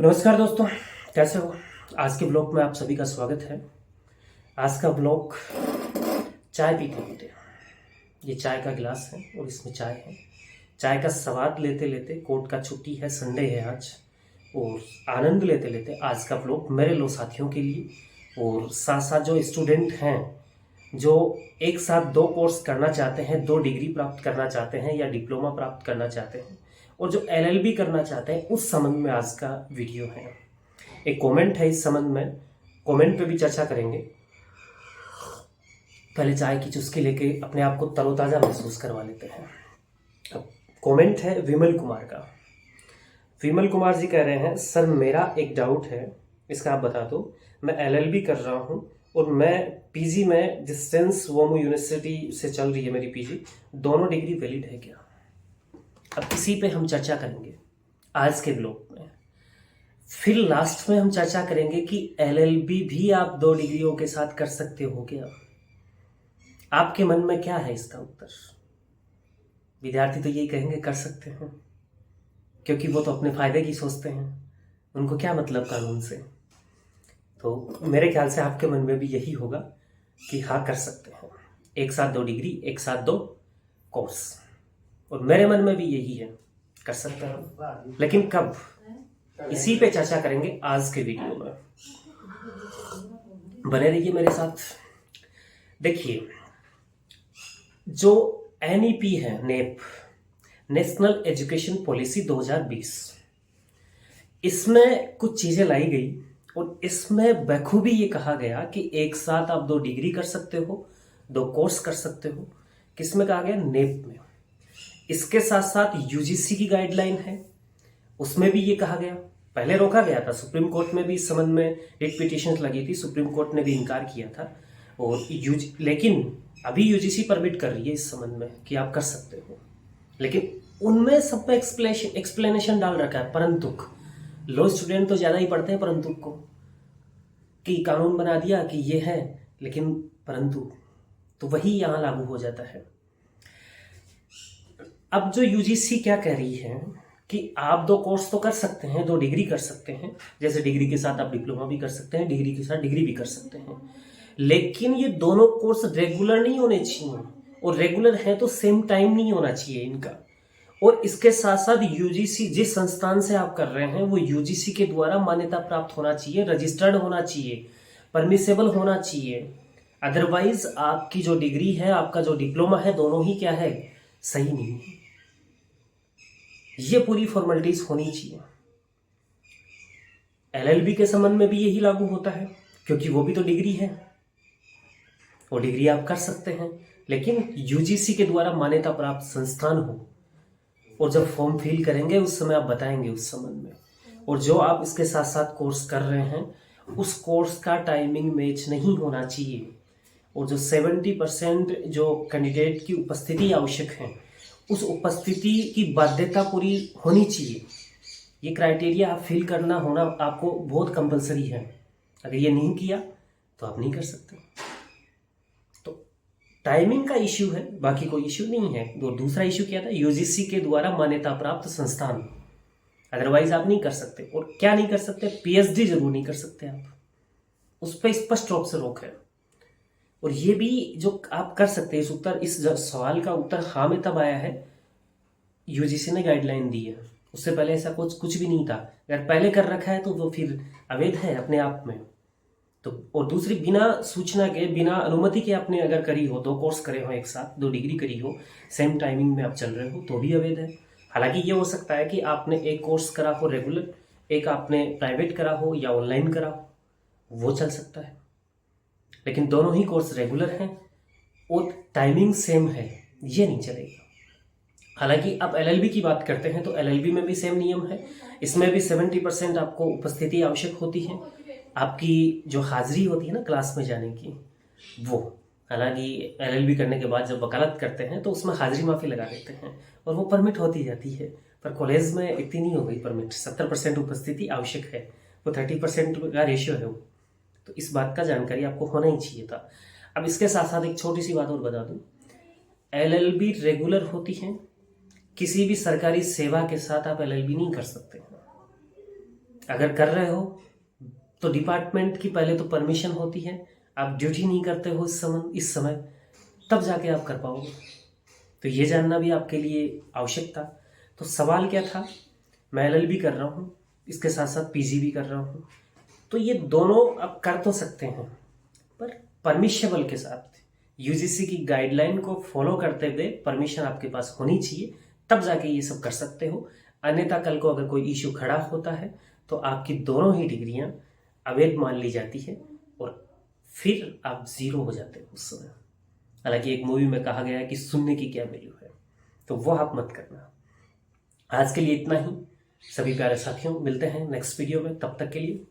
नमस्कार दोस्तों, कैसे हो। आज के ब्लॉग में आप सभी का स्वागत है। आज का ब्लॉग चाय पीते पीते, ये चाय का गिलास है और इसमें चाय है। चाय का स्वाद लेते लेते, कोर्ट का छुट्टी है, संडे है आज, और आनंद लेते लेते आज का ब्लॉग मेरे लो साथियों के लिए और साथ साथ जो स्टूडेंट हैं जो एक साथ दो कोर्स करना चाहते हैं, दो डिग्री प्राप्त करना चाहते हैं या डिप्लोमा प्राप्त करना चाहते हैं और जो एलएलबी करना चाहते हैं, उस संबंध में आज का वीडियो है। एक कमेंट है इस संबंध में, कमेंट पे भी चर्चा करेंगे। पहले चाय की चुस्की लेके अपने आप को तरोताज़ा महसूस करवा लेते हैं। अब कमेंट है विमल कुमार का। विमल कुमार जी कह रहे हैं, सर मेरा एक डाउट है, इसका आप बता दो। मैं एलएलबी कर रहा हूँ और मैं पीजी में डिस्टेंस वोमो यूनिवर्सिटी से चल रही है मेरी पीजी, दोनों डिग्री वैलिड है क्या? अब इसी पे हम चर्चा करेंगे आज के ब्लॉग में। फिर लास्ट में हम चर्चा करेंगे कि एलएलबी भी आप दो डिग्रियों के साथ कर सकते हो क्या? आपके मन में क्या है इसका उत्तर? विद्यार्थी तो यही कहेंगे कर सकते हैं, क्योंकि वो तो अपने फायदे की सोचते हैं, उनको क्या मतलब कानून से। तो मेरे ख्याल से आपके मन में भी यही होगा कि हाँ कर सकते हैं, एक साथ दो डिग्री, एक साथ दो कोर्स। और मेरे मन में भी यही है, कर सकते हैं, लेकिन कब, इसी पे चर्चा करेंगे आज के वीडियो में। बने रहिए मेरे साथ। देखिए, जो एनईपी है, नेप, नेशनल एजुकेशन पॉलिसी 2020, इसमें कुछ चीजें लाई गई और इसमें बखूबी ये कहा गया कि एक साथ आप दो डिग्री कर सकते हो, दो कोर्स कर सकते हो। किसमें कहा गया? नेप में। इसके साथ साथ यूजीसी की गाइडलाइन है, उसमें भी ये कहा गया। पहले रोका गया था, सुप्रीम कोर्ट में भी इस संबंध में रिट पिटीशन लगी थी, सुप्रीम कोर्ट ने भी इनकार किया था। और लेकिन अभी यूजीसी परमिट कर रही है इस संबंध में कि आप कर सकते हो, लेकिन उनमें सब पे एक्सप्लेनेशन डाल रखा है परंतु। लो स्टूडेंट तो ज्यादा ही पढ़ते हैं परंतु को, कि कानून बना दिया कि ये है, लेकिन परंतु तो वही यहां लागू हो जाता है। अब जो यूजीसी क्या कह रही है कि आप दो कोर्स तो कर सकते हैं, दो डिग्री कर सकते हैं, जैसे डिग्री के साथ आप डिप्लोमा भी कर सकते हैं, डिग्री के साथ डिग्री भी कर सकते हैं, लेकिन ये दोनों कोर्स रेगुलर नहीं होने चाहिए, और रेगुलर है तो सेम टाइम नहीं होना चाहिए इनका। और इसके साथ साथ यूजीसी, जिस संस्थान से आप कर रहे हैं वो यूजीसी के द्वारा मान्यता प्राप्त होना चाहिए, रजिस्टर्ड होना चाहिए, परमिसेबल होना चाहिए। अदरवाइज आपकी जो डिग्री है, आपका जो डिप्लोमा है, दोनों ही क्या है, सही नहीं है। ये पूरी फॉर्मेलिटीज होनी चाहिए। एलएलबी के संबंध में भी यही लागू होता है, क्योंकि वो भी तो डिग्री है, वो डिग्री आप कर सकते हैं, लेकिन यूजीसी के द्वारा मान्यता प्राप्त संस्थान हो। और जब फॉर्म फिल करेंगे उस समय आप बताएंगे उस संबंध में। और जो आप इसके साथ साथ कोर्स कर रहे हैं, उस कोर्स का टाइमिंग मैच नहीं होना चाहिए। और जो 70% जो कैंडिडेट की उपस्थिति आवश्यक है, उस उपस्थिति की बाध्यता पूरी होनी चाहिए। ये क्राइटेरिया आप फिल करना होना आपको बहुत कंपलसरी है। अगर ये नहीं किया तो आप नहीं कर सकते। तो टाइमिंग का इश्यू है, बाकी कोई इश्यू नहीं है। दूसरा इश्यू क्या था? यूजीसी के द्वारा मान्यता प्राप्त संस्थान, अदरवाइज आप नहीं कर सकते। और क्या नहीं कर सकते? पीएचडी जरूर नहीं कर सकते आप, उस पर स्पष्ट रूप से रोक है। और ये भी जो आप कर सकते हैं, इस सवाल का उत्तर हाँ में तब आया है यूजीसी ने गाइडलाइन दी है। उससे पहले ऐसा कुछ भी नहीं था। अगर पहले कर रखा है तो वो फिर अवैध है अपने आप में। तो और दूसरी, बिना सूचना के, बिना अनुमति के आपने अगर करी हो, दो कोर्स करे हो एक साथ, दो डिग्री करी हो, सेम टाइमिंग में आप चल रहे हो, तो भी अवैध है। हालांकि ये हो सकता है कि आपने एक कोर्स करा हो रेगुलर, एक आपने प्राइवेट करा हो या ऑनलाइन करा हो, वो चल सकता है। लेकिन दोनों ही कोर्स रेगुलर हैं और टाइमिंग सेम है, ये नहीं चलेगा। हालांकि अब एलएलबी की बात करते हैं तो एलएलबी में भी सेम नियम है। इसमें भी 70% आपको उपस्थिति आवश्यक होती है, आपकी जो हाजिरी होती है ना क्लास में जाने की, वो। हालांकि एलएलबी करने के बाद जब वकालत करते हैं तो उसमें हाजिरी माफ़ी लगा देते हैं और वो परमिट होती जाती है। पर कॉलेज में इतनी नहीं हो गई परमिट, 70% उपस्थिति आवश्यक है, वो 30% का रेशियो है वो। तो इस बात का जानकारी आपको होना ही चाहिए था। अब इसके साथ साथ एक छोटी सी बात और बता दूं, एलएलबी रेगुलर होती है, किसी भी सरकारी सेवा के साथ आप एलएलबी नहीं कर सकते। अगर कर रहे हो तो डिपार्टमेंट की पहले तो परमिशन होती है, आप ड्यूटी नहीं करते हो इस समय तब जाके आप कर पाओगे। तो ये जानना भी आपके लिए आवश्यक था। तो सवाल क्या था, मैं एलएलबी कर रहा हूँ, इसके साथ साथ पीजी भी कर रहा हूँ, तो ये दोनों आप कर तो सकते हैं पर परमिशेबल के साथ, यूजीसी की गाइडलाइन को फॉलो करते हुए परमिशन आपके पास होनी चाहिए, तब जाके ये सब कर सकते हो। अन्यथा कल को अगर कोई इश्यू खड़ा होता है तो आपकी दोनों ही डिग्रियां अवैध मान ली जाती है और फिर आप जीरो हो जाते हो उस समय। हालांकि एक मूवी में कहा गया है कि सुनने की क्या वैल्यू है, तो वह आप मत करना। आज के लिए इतना ही। सभी प्यारे साथियों, मिलते हैं नेक्स्ट वीडियो में, तब तक के लिए